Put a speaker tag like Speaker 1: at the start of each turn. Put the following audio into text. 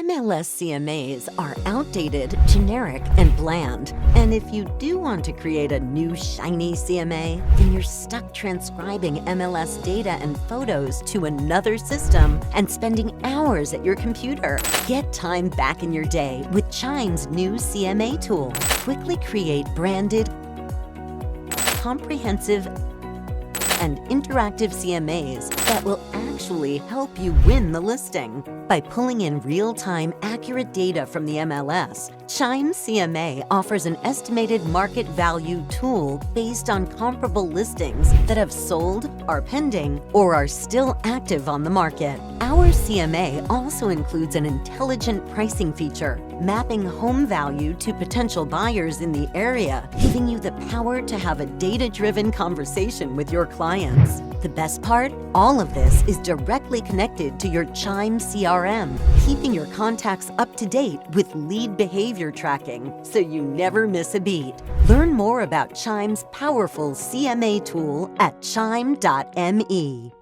Speaker 1: MLS CMAs are outdated, generic, and bland. And if you do want to create a new shiny CMA, then you're stuck transcribing MLS data and photos to another system and spending hours at your computer. Get time back in your day with Chime's new CMA tool. Quickly create branded, comprehensive, and interactive CMAs that will actually help you win the listing. By pulling in real-time, accurate data from the MLS, Chime CMA offers an estimated market value tool based on comparable listings that have sold, are pending, or are still active on the market. Our CMA also includes an intelligent pricing feature, mapping home value to potential buyers in the area, giving you the power to have a data-driven conversation with your clients. The best part? All of this is directly connected to your Chime CRM, keeping your contacts up to date with lead behavior tracking so you never miss a beat. Learn more about Chime's powerful CMA tool at chime.me.